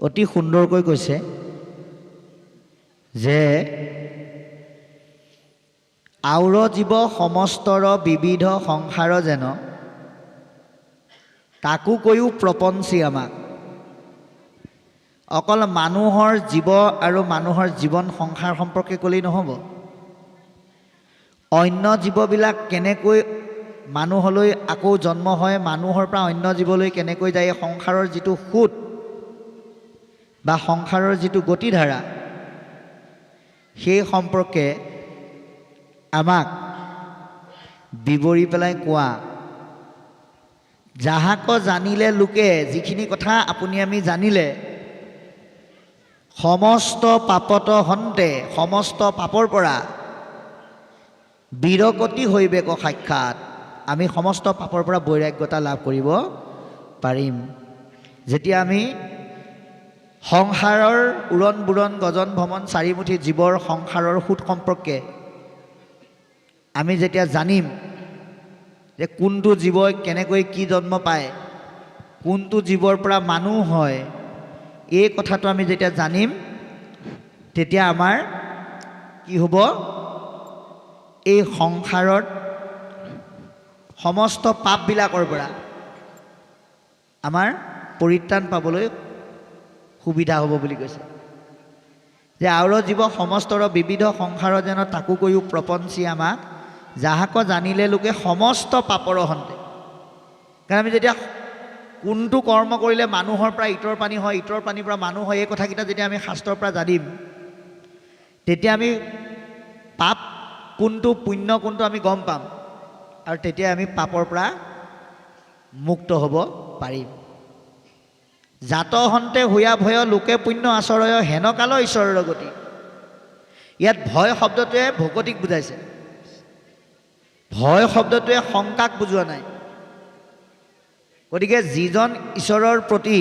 অতি সুন্দৰকৈ কৈছে যে আউৰ জীৱ সমস্তৰ বিবিধ সংসাৰ যেন তাকো কৈও প্ৰপঞ্চী আমাক। অকল মানুহৰ জীৱ আৰু মানুহৰ জীৱন সংসাৰ সম্পৰ্কে ক'লেই নহ'ব, অন্য জীৱবিলাক কেনেকৈ মানুহলৈ আকৌ জন্ম হয়, মানুহৰ পৰা অন্য জীৱলৈ কেনেকৈ যায়, সংসাৰৰ যিটো সুত বা সংসাৰৰ যিটো গতিধাৰা, সেই সম্পৰ্কে আমাক বিৱৰি পেলাই কোৱা। যাহাক জানিলে লোকে, যিখিনি কথা আপুনি আমি জানিলে, সমস্ত পাপত হন্তে, সমস্ত পাপৰ পৰা বিৰকতি হৈবেক সাক্ষাৎ, আমি সমস্ত পাপৰ পৰা বৈৰাগ্যতা লাভ কৰিব পাৰিম। যেতিয়া আমি সংসাৰৰ উৰণ বুৰণ গজন ভ্ৰমণ চাৰিমুঠি জীৱৰ সংসাৰৰ সুত সম্পৰ্কে আমি যেতিয়া জানিম যে কোনটো জীৱই কেনেকৈ কি জন্ম পায়, কোনটো জীৱৰ পৰা মানুহ হয়, এই কথাটো আমি যেতিয়া জানিম, তেতিয়া আমাৰ কি হ'ব, এই সংসাৰত সমস্ত পাপবিলাকৰ পৰা আমাৰ পৰিত্ৰাণ পাবলৈ সুবিধা হ'ব বুলি কৈছে। যে আউৰ জীৱ সমস্তৰ বিবিধ সংসাৰ যেন তাকো কৈও প্ৰপঞ্চী আমাক, যাহাক জানিলে লোকে সমস্ত পাপৰ হন্তে। কাৰণ আমি যেতিয়া কোনটো কৰ্ম কৰিলে মানুহৰ পৰা ইটৰ পানী হয়, ইটৰ পানীৰ পৰা মানুহ হয়, এই কথাকেইটা যেতিয়া আমি শাস্ত্ৰৰ পৰা জানিম, তেতিয়া আমি পাপ কোনটো পুণ্য কোনটো আমি গম পাম, আৰু তেতিয়া আমি পাপৰ পৰা মুক্ত হ'ব পাৰিম। জাত হন্তে হুয়া ভয় লোকে পুণ্য আচৰয় হেনকাল ঈশ্বৰৰ গতি। ইয়াত ভয় শব্দটোৱে ভকতিক বুজাইছে, ভয় শব্দটোৱে শংকাক বুজোৱা নাই। গতিকে যিজন ঈশ্বৰৰ প্ৰতি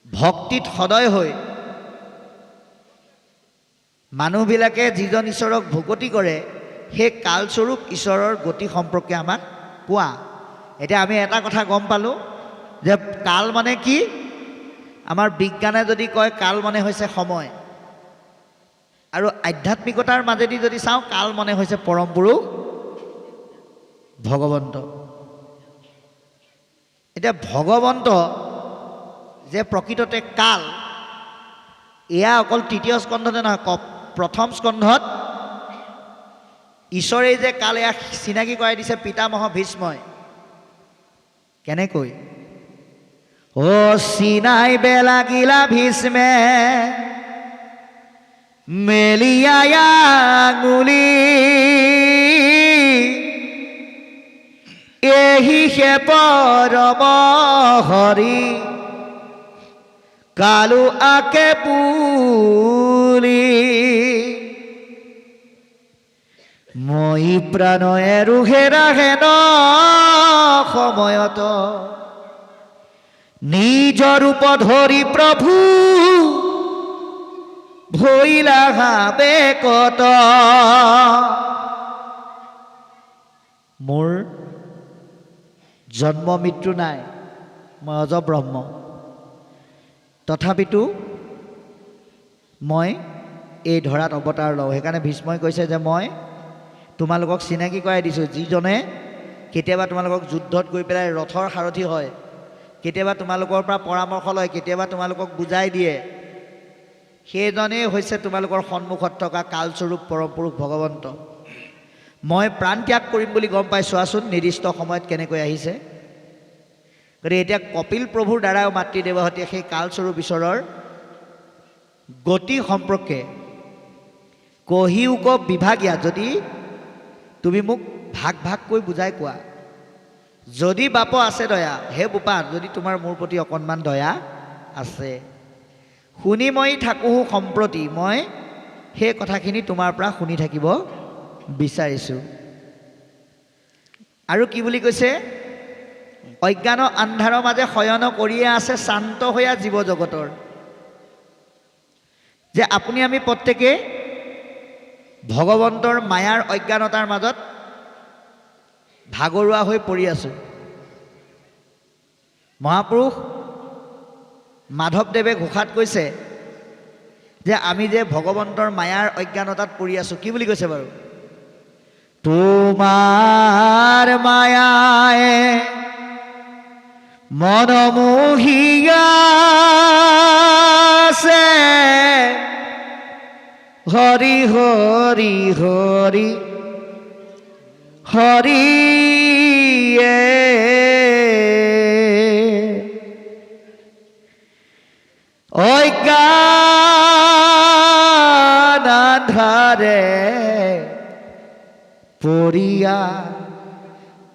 ভক্তিত সদয় হৈ মানুহবিলাকে যিজন ঈশ্বৰক ভকতি কৰে, সেই কালস্বৰূপ ঈশ্বৰৰ গতি সম্পৰ্কে আমাক কোৱা। এতিয়া আমি এটা কথা গম পালোঁ যে কাল মানে কি। আমাৰ বিজ্ঞানে যদি কয় কাল মানে হৈছে সময়, আৰু আধ্যাত্মিকতাৰ মাজেদি যদি চাওঁ, কাল মানে হৈছে পৰম পুৰুষ ভগৱন্ত। এতিয়া ভগৱন্ত যে প্ৰকৃততে কাল, এয়া অকল তৃতীয় স্কন্ধতে নহয়, প্ৰথম স্কন্ধত ঈশ্বৰেই যে কাল, এয়া চিনাকি কৰাই দিছে পিতামহ ভীষ্মই। কেনেকৈ? ও চিনাই বেলাগিলা ভীষ্মে মেলিয়া আঙুলি, এহি হে পৰম হৰি কালু আকে পুলি। মই প্ৰাণয়ে ৰুহেৰা হেন সময়ত নিজ ৰূপ ধৰি প্ৰভু ভৈলা হাবে কত। মোৰ জন্ম মৃত্যু নাই, মই অজ ব্ৰহ্ম, তথাপিতো মই এই ধৰাত অৱতাৰ লওঁ। সেইকাৰণে ভীষ্মই কৈছে যে মই তোমালোকক চিনাকি কৰাই দিছোঁ, যিজনে কেতিয়াবা তোমালোকক যুদ্ধত গৈ পেলাই ৰথৰ সাৰথি হয়, কেতিয়াবা তোমালোকৰ পৰা পৰামৰ্শ লয়, কেতিয়াবা তোমালোকক বুজাই দিয়ে, সেইজনেই হৈছে তোমালোকৰ সন্মুখত থকা কালস্বৰূপ পৰম পুৰুষ ভগৱন্ত। মই প্ৰাণ ত্যাগ কৰিম বুলি গম পাই, চোৱাচোন নিৰ্দিষ্ট সময়ত কেনেকৈ আহিছে। গতিকে এতিয়া কপিল প্ৰভুৰ দ্বাৰাও মাতৃদেৱহতীয়ে সেই কালস্বৰূপ ঈশ্বৰৰ গতি সম্পৰ্কে কহিওক বিভাগীয়া, যদি তুমি মোক ভাগ ভাগকৈ বুজাই কোৱা। যদি বাপ আছে দয়া, হে বোপা, যদি তোমাৰ মোৰ প্ৰতি অকণমান দয়া আছে, শুনি মই থাকোঁ সম্প্ৰতি, মই সেই কথাখিনি তোমাৰ পৰা শুনি থাকিব বিচাৰিছোঁ। আৰু কি বুলি কৈছে? অজ্ঞান আন্ধাৰৰ মাজে শয়ন কৰিয়ে আছে শান্ত হৈয়া জীৱ জগতৰ। যে আপুনি আমি প্ৰত্যেকে ভগৱন্তৰ মায়াৰ অজ্ঞানতাৰ মাজত ভাগৰুৱা হৈ পৰি আছোঁ। মহাপুৰুষ মাধৱদেৱে ঘোষাত কৈছে যে আমি যে ভগৱন্তৰ মায়াৰ অজ্ঞানতাত পৰি আছোঁ। কি বুলি কৈছে বাৰু? তোমাৰ মায়ায়ে মন মোহিয়াছে, হৰি হৰি হৰি হৰিয়ে অজ্ঞান আন্ধাৰে পৰিয়া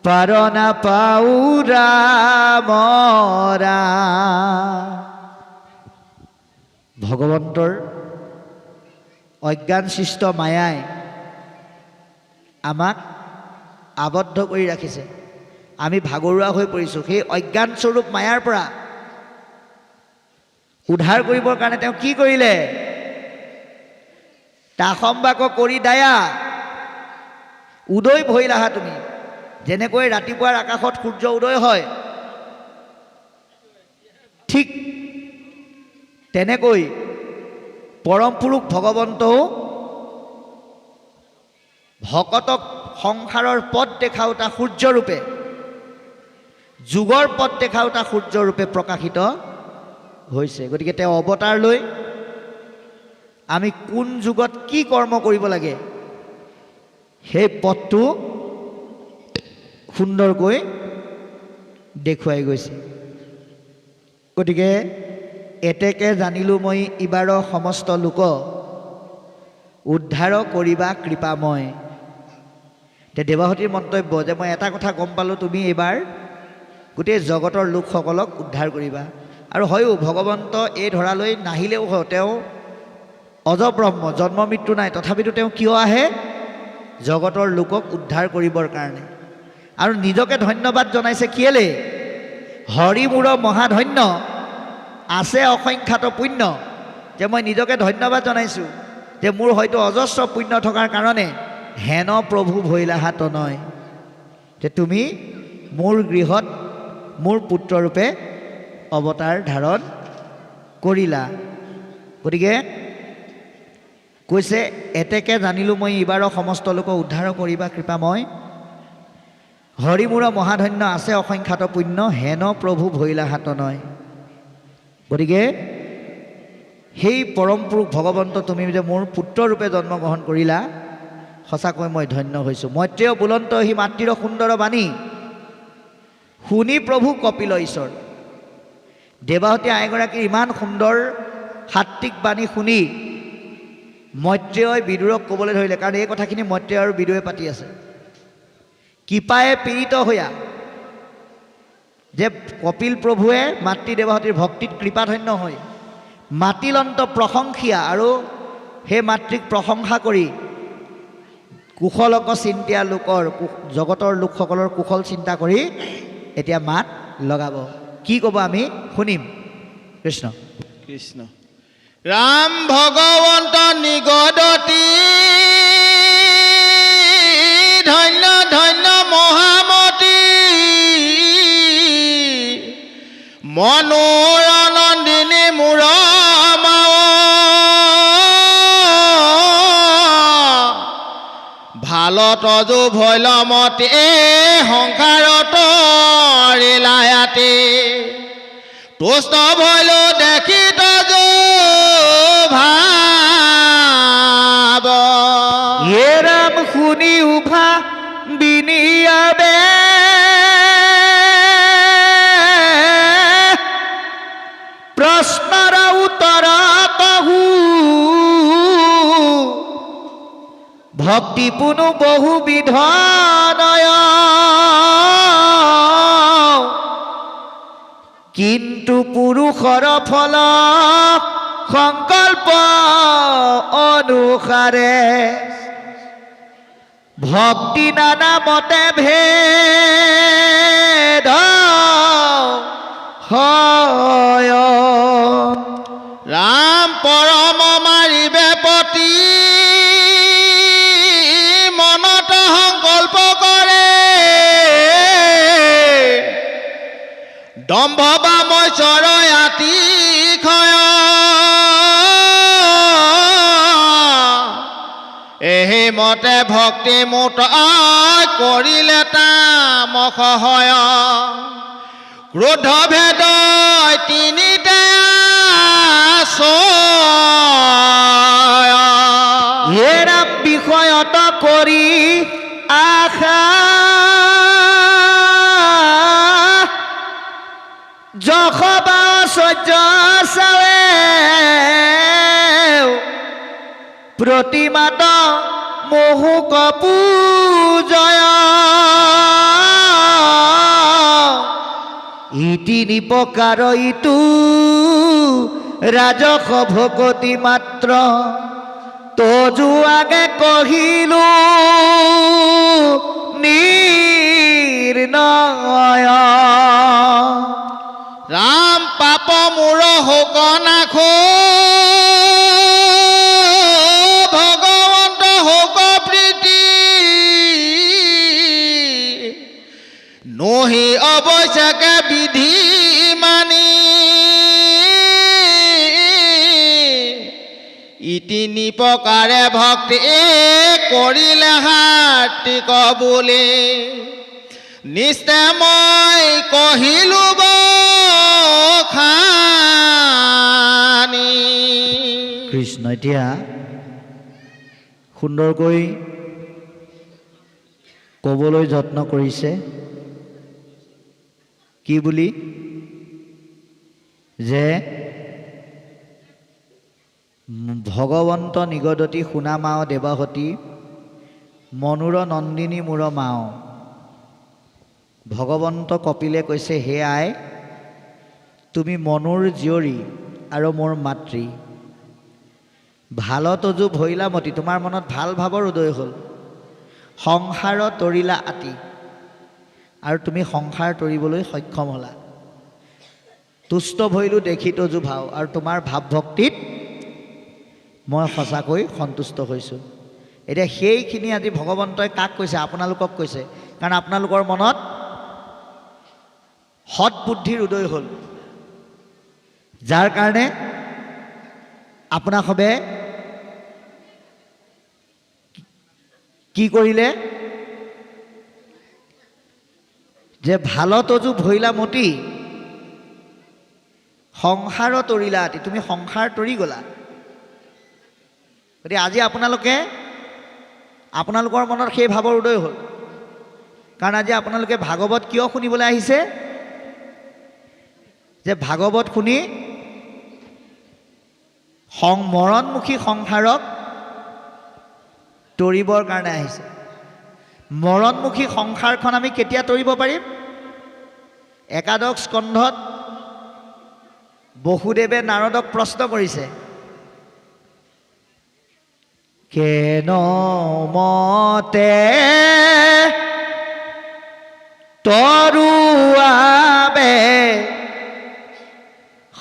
পাৰনা পাউৰা মৰা। ভগৱন্তৰ অজ্ঞান সৃষ্ট মায়াই আমাক আবদ্ধ কৰি ৰাখিছে। আমি ভাগৰুৱা হৈ পৰিছোঁ। সেই অজ্ঞান স্বৰূপ মায়াৰ পৰা উদ্ধাৰ কৰিবৰ কাৰণে তেওঁ কি কৰিলে? তাসম্বাক কৰি দায়া উদয় ভৈলাহা। তুমি যেনেকৈ ৰাতিপুৱাৰ আকাশত সূৰ্য উদয় হয়, ঠিক তেনেকৈ পৰম পুৰুষ ভগৱন্তও ভকতক সংসাৰৰ পথ দেখাওঁতা সূৰ্যৰূপে, যুগৰ পথ দেখাওঁতা সূৰ্যৰূপে প্ৰকাশিত হৈছে। গতিকে তেওঁ অৱতাৰ লৈ আমি কোন যুগত কি কৰ্ম কৰিব লাগে সেই পথটো সুন্দৰকৈ দেখুৱাই গৈছে। গতিকে এতেকে জানিলোঁ মই ইবাৰ সমস্ত লোক, উদ্ধাৰ কৰিবা কৃপাময়। এতিয়া দেৱাহতীৰ মন্তব্য যে মই এটা কথা গম পালোঁ, তুমি এইবাৰ গোটেই জগতৰ লোকসকলক উদ্ধাৰ কৰিবা। আৰু হয়ো ভগৱন্ত এই ধৰালৈ নাহিলেও হয়, তেওঁ অজব্ৰহ্ম, জন্ম মৃত্যু নাই, তথাপিতো তেওঁ কিয় আহে? জগতৰ লোকক উদ্ধাৰ কৰিবৰ কাৰণে। আৰু নিজকে ধন্যবাদ জনাইছে কেলে? হৰি মোৰ মহাধন্য, আছে অসংখ্যাত পুণ্য। যে মই নিজকে ধন্যবাদ জনাইছোঁ যে মোৰ হয়তো অজস্ৰ পুণ্য থকাৰ কাৰণে হেন প্ৰভু ভৈলাহা তনয়, যে তুমি মোৰ গৃহত মোৰ পুত্ৰৰূপে অৱতাৰ ধাৰণ কৰিলা। গতিকে কৈছে এতেকে জানিলোঁ মই এইবাৰ সমস্ত লোক উদ্ধাৰ কৰিবা কৃপাময়, হৰি মোৰ মহাধন্য, আছে অসংখ্যাত পুণ্য, হেন প্ৰভু ভৈলাহা তনয়। গতিকে সেই পৰম পুৰুষ ভগৱন্ত তুমি যে মোৰ পুত্ৰৰূপে জন্মগ্ৰহণ কৰিলা, সঁচাকৈ মই ধন্য হৈছোঁ। মৈত্ৰেয় বুলন্ত সি মাতৃৰ সুন্দৰ বাণী, শুনি প্ৰভু কপিল ঈশ্বৰ। দেৱাহতী আইগৰাকীৰ ইমান সুন্দৰ সাত্বিক বাণী শুনি মৈত্ৰেয়ই বিদুৰক ক'বলৈ ধৰিলে, কাৰণ এই কথাখিনি মৈত্ৰেয় আৰু বিদুৰে পাতি আছে। কৃপায়ে পীড়িত হৈয়া, যে কপিল প্ৰভুৱে মাতৃ দেৱাহতীৰ ভক্তিত কৃপাধন্য হৈ মাতিলন্ত প্ৰশংসীয়া, আৰু সেই মাতৃক প্ৰশংসা কৰি কুশলক চিন্তিয়া লোকৰ, জগতৰ লোকসকলৰ কুশল চিন্তা কৰি এতিয়া মাত লগাব। কি ক'ব আমি শুনিম। কৃষ্ণ কৃষ্ণ। ৰাম ভগৱন্ত নিগদতি, ধন্য ধন্য মহামতি, মনোৰনন্দিনী মূৰ মাও, ভাল তজু ভৈলমতী সংসাৰত ৰিলায়াতি, তুষ্ট ভৈলো দেখি তজু ভাব, য়ে ৰাম শুনি উভা বিনিয়াবে, প্ৰশ্নৰ উত্তৰ কহু, ভক্তি পুনু বহুবিধ নয়, কিন্তু পুৰুষৰ ফল সংকল্প অনুসাৰে, ভক্তি নানা মতে ভেদ হয়। ৰাম পৰম মাৰিবে পতি, মনত সংকল্প কৰে, দম্ভ বা মই চৰয়াতি মতে ভক্তি মুত কৰিলে তামস হয় ক্ৰোধ ভেদ তিনিটা এৰা বিষয়ত কৰি আশা যশবা সহ্য চাৱে প্ৰতিমাত মহুক পূজয় ইতি নিপকাৰ ইটো ৰাজস ভকতি মাত্ৰ তজু আগে কহিলো নিৰ্ণয় ৰাম পাপ মূৰ শোক নাখো ভগৱন্ত শোক প্ৰীতি নহি অৱশ্যকে বিধি মানি ইতি নিপকাৰে ভক্তি কৰিলে হাৰ্দিক বুলি নিশ্চয় মই কহিলো বখানি কৃষ্ণ এতিয়া সুন্দৰকৈ ক'বলৈ যত্ন কৰিছে কি বুলি যে ভগৱন্ত নিগদতি শুনা মাও দেৱাহতী মনুৰ নন্দিনী মূৰ মাও ভগৱন্ত কপিলে কৈছে হে আই তুমি মনুৰ জীয়ৰী আৰু মোৰ মাতৃ ভালত তজু ভৈলা মতি তোমাৰ মনত ভাল ভাৱৰ উদয় হ'ল সংসাৰ তৰিলা আতি আৰু তুমি সংসাৰ তৰিবলৈ সক্ষম হ'লা তুষ্ট ভৈলো দেখি তজু ভাও আৰু তোমাৰ ভাৱ ভক্তিত মই সঁচাকৈ সন্তুষ্ট হৈছোঁ এতিয়া সেইখিনি আজি ভগৱন্তই কাক কৈছে আপোনালোকক কৈছে কাৰণ আপোনালোকৰ মনত সৎবুদ্ধিৰ উদয় হ'ল যাৰ কাৰণে আপোনাক সবে কি কৰিলে যে ভাল তজু ভৈলা মতি সংসাৰ তৰিলা আতি তুমি সংসাৰ তৰি গ'লা গতিকে আজি আপোনালোকৰ মনত সেই ভাৱৰ উদয় হ'ল কাৰণ আজি আপোনালোকে ভাগৱত কিয় শুনিবলৈ আহিছে যে ভাগৱত শুনি মৰণমুখী সংসাৰক তৰিবৰ কাৰণে আহিছে মৰণমুখী সংসাৰখন আমি কেতিয়া তৰিব পাৰিম একাদশ স্কন্ধত বসুদেৱে নাৰদক প্ৰশ্ন কৰিছে কেন মতে তৰুৱাবে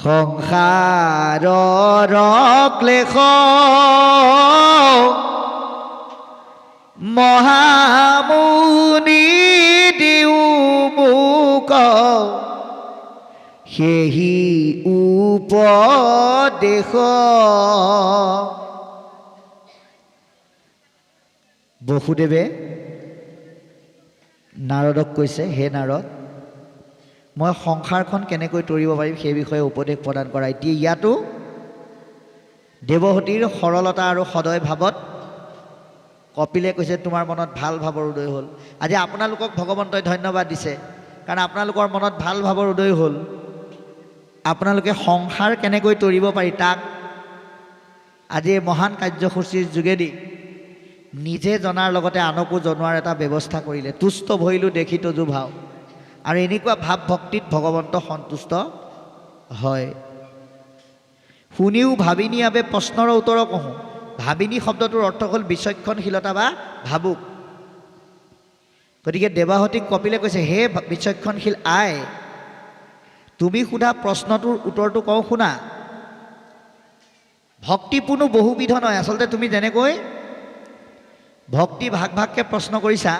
সংসাৰৰ ক্লেশ মহামুনি দিও মোক সেহি উপদেশ বসুদেৱে নাৰদক কৈছে হে নাৰদ মই সংসাৰখন কেনেকৈ তৰিব পাৰিম সেই বিষয়ে উপদেশ প্ৰদান কৰা এতিয়া ইয়াতো দেৱহতীৰ সৰলতা আৰু সদয় ভাৱত কপিলে কৈছে তোমাৰ মনত ভাল ভাৱৰ উদয় হ'ল আজি আপোনালোকক ভগৱন্তই ধন্যবাদ দিছে কাৰণ আপোনালোকৰ মনত ভাল ভাৱৰ উদয় হ'ল আপোনালোকে সংসাৰ কেনেকৈ তৰিব পাৰি তাক আজি এই মহান কাৰ্যসূচীৰ যোগেদি নিজে জনাৰ লগতে আনকো জনোৱাৰ এটা ব্যৱস্থা কৰিলে তুষ্ট ভৈলো দেখি তজু ভাও আৰু এনেকুৱা ভাৱ ভক্তিত ভগৱন্ত সন্তুষ্ট হয় শুনিও ভাবিনী আবে প্ৰশ্নৰ উত্তৰ কহোঁ ভাবিনী শব্দটোৰ অৰ্থ হ'ল বিচক্ষণশীলতা বা ভাবুক গতিকে দেৱাহতীক কপিলে কৈছে হে বিচক্ষণশীল আই তুমি সোধা প্ৰশ্নটোৰ উত্তৰটো কওঁ শুনা ভক্তি কোনো বহুবিধ নহয় আচলতে তুমি যেনেকৈ ভক্তি ভাগ ভাগকৈ প্ৰশ্ন কৰিছা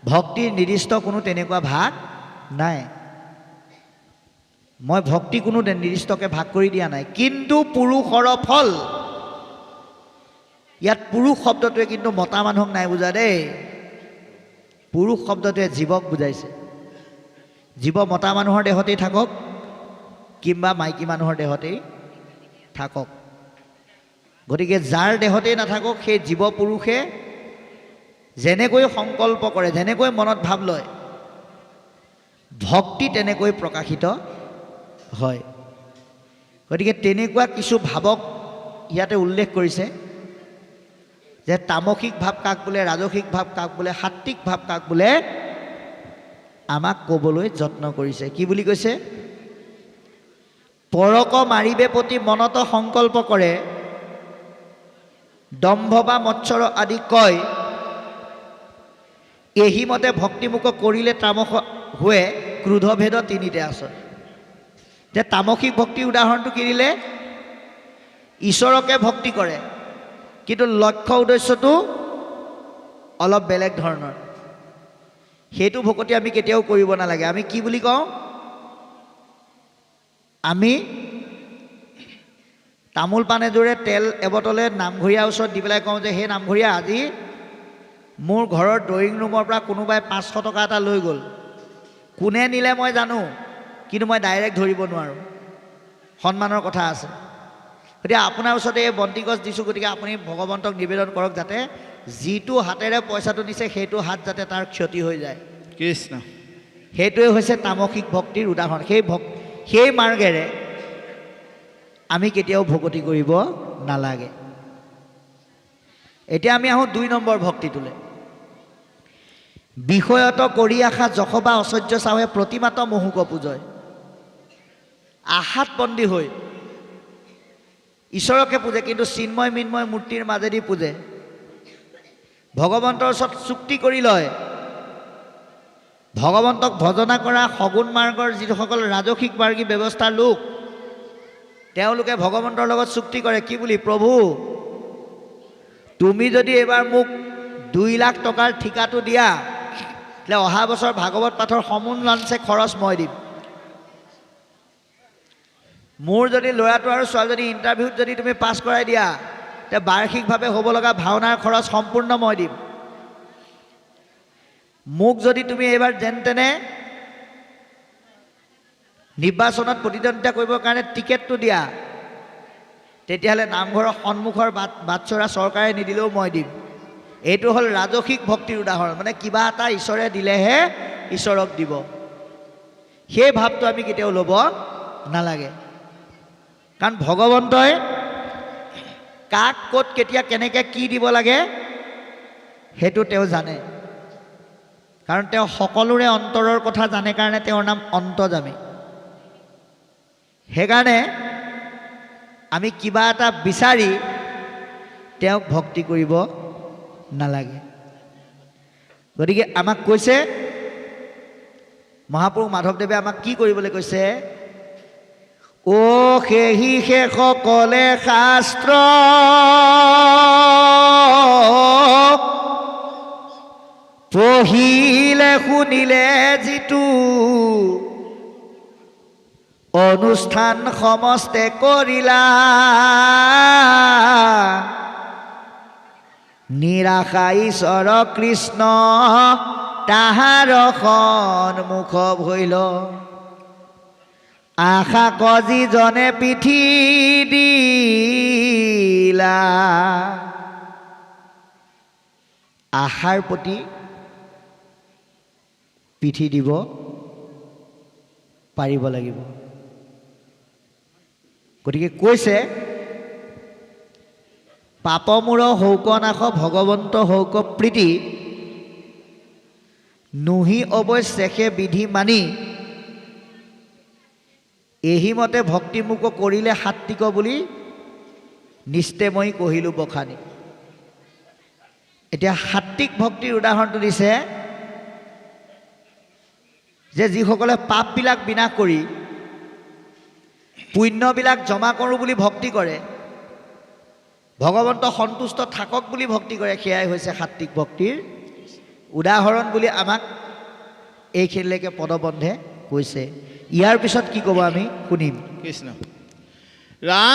ভক্তিৰ নিৰ্দিষ্ট কোনো তেনেকুৱা ভাগ নাই মই ভক্তি কোনো নিৰ্দিষ্টকৈ ভাগ কৰি দিয়া নাই কিন্তু পুৰুষৰ ফল ইয়াত পুৰুষ শব্দটোৱে কিন্তু মতা মানুহক নাই বুজা দেই। পুৰুষ শব্দটোৱে জীৱক বুজাইছে। জীৱ মতা মানুহৰ দেহতেই থাকক কিংবা মাইকী মানুহৰ দেহতেই থাকক। গতিকে যাৰ দেহতেই নাথাকক সেই জীৱ পুৰুষে যেনেকৈ সংকল্প কৰে, যেনেকৈ মনত ভাৱ লয়, ভক্তি তেনেকৈ প্ৰকাশিত হয়। গতিকে তেনেকুৱা কিছু ভাৱক ইয়াতে উল্লেখ কৰিছে যে তামসিক ভাৱ কাক বোলে, ৰাজসিক ভাৱ কাক বোলে, সাত্বিক ভাৱ কাক বোলে, আমাক ক'বলৈ যত্ন কৰিছে। কি বুলি কৈছে? পৰক মাৰিবে প্ৰতি মনত সংকল্প কৰে, দম্ভ বা মৎসৰ আদি কয়, এহিমতে ভক্তিমুখ কৰিলে তামস हुए क्रोध भेद तीनिते आसन। जे तामसिक भक्तिर उदाहरणটো কি দিলে? ঈশ্বৰকে ভক্তি কৰে কিন্তু লক্ষ্য উদ্দেশ্যটো অলপ বেলেগ ধৰণৰ। সেইটো ভক্তি আমি কেতিয়াও কৰিব নালাগে। আমি কি বুলি কওঁ? আমি তামোল পাণ এযোৰে তেল এবটলে নামঘৰীয়াৰ ওচৰত দি পেলাই কওঁ যে হে নামঘৰীয়া, আজি মোৰ ঘৰৰ ড্ৰয়িং ৰুমৰ পৰা কোনোবাই 500 টকা এটা লৈ গ'ল। কোনে নিলে মই জানো, কিন্তু মই ডাইৰেক্ট ধৰিব নোৱাৰোঁ, সন্মানৰ কথা আছে। গতিকে আপোনাৰ ওচৰতে এই বন্তি গছ দিছোঁ, গতিকে আপুনি ভগৱন্তক নিবেদন কৰক যাতে যিটো হাতেৰে পইচাটো নিছে সেইটো হাত যাতে তাৰ ক্ষতি হৈ যায়। কৃষ্ণ। সেইটোৱে হৈছে তামসিক ভক্তিৰ উদাহৰণ। সেই মাৰ্গেৰে আমি কেতিয়াও ভকতি কৰিব নালাগে। এতিয়া আমি আহোঁ 2 নম্বৰ ভক্তিটোলৈ। বিষয়ত কৰি আশা যশোবা ঐশ্বৰ্য চাৱে প্ৰতিমাত মহুক পূজয়। আশাত বন্দী হৈ ঈশ্বৰকে পূজে কিন্তু চিন্ময় মিন্ময় মূৰ্তিৰ মাজেদি পূজে। ভগৱন্তৰ ওচৰত চুক্তি কৰি লয়। ভগৱন্তক ভজনা কৰা সগুণ মাৰ্গৰ যিসকল ৰাজসিক মাৰ্গী ব্যৱস্থাৰ লোক, তেওঁলোকে ভগৱন্তৰ লগত চুক্তি কৰে। কি বুলি? প্ৰভু, তুমি যদি এইবাৰ মোক 2 লাখ টকাৰ ঠিকাটো দিয়া, তেতিয়াহ'লে অহা বছৰ ভাগৱত পাঠৰ সমূলাংশে খৰচ মই দিম। মোৰ যদি ল'ৰাটো আৰু ছোৱালীজনী ইণ্টাৰভিউত যদি তুমি পাছ কৰাই দিয়া, তেতিয়া বাৰ্ষিকভাৱে হ'ব লগা ভাওনাৰ খৰচ সম্পূৰ্ণ মই দিম। মোক যদি তুমি এইবাৰ যেন তেনে নিৰ্বাচনত প্ৰতিদ্বন্দ্বিতা কৰিবৰ কাৰণে টিকেটটো দিয়া, তেতিয়াহ'লে নামঘৰৰ সন্মুখৰ বাটচৰা চৰকাৰে নিদিলেও মই দিম। এইটো হ'ল ৰাজসিক ভক্তিৰ উদাহৰণ। মানে কিবা এটা ঈশ্বৰে দিলেহে ঈশ্বৰক দিব। সেই ভাৱটো আমি কেতিয়াও ল'ব নালাগে। কাৰণ ভগৱন্তই কাক ক'ত কেতিয়া কেনেকৈ কি দিব লাগে সেইটো তেওঁ জানে। কাৰণ তেওঁ সকলোৰে অন্তৰৰ কথা জানে কাৰণে তেওঁৰ নাম অন্তৰ্যামী। সেইকাৰণে আমি কিবা এটা বিচাৰি তেওঁক ভক্তি কৰিব নালাগে। গতিকে আমাক কৈছে, মহাপুৰুষ মাধৱদেৱে আমাক কি কৰিবলৈ কৈছে? অ সেহি সকলে শাস্ত্ৰ পঢ়িলে শুনিলে যিটো অনুষ্ঠান সমস্তে কৰিলা, নিৰাশা ঈশ্বৰ কৃষ্ণ তাহাৰ সন্মুখ ভৈল, আশা কজি জনে পিঠি দিলা। আশাৰ প্ৰতি পিঠি দিব পাৰিব লাগিব। গতিকে কৈছে, পাপমূৰ হৌক নাশ ভগৱন্ত হৌক প্ৰীতি, নুহি অৱশ্যে বিধি মানি, এহিমতে ভক্তিমুখ কৰিলে সাত্বিক বুলি নিস্তে মই কহিলোঁ বখানি। এতিয়া সাত্বিক ভক্তিৰ উদাহৰণটো দিছে যে যিসকলে পাপবিলাক বিনাশ কৰি পুণ্যবিলাক জমা কৰোঁ বুলি ভক্তি কৰে, ভগৱন্ত সন্তুষ্ট থাকক বুলি ভক্তি কৰে, সেয়াই হৈছে সাত্বিক ভক্তিৰ উদাহৰণ বুলি আমাক এইখিনিলৈকে পদবন্ধে কৈছে। ইয়াৰ পিছত কি ক'ব আমি শুনিম। কৃষ্ণ। ৰাম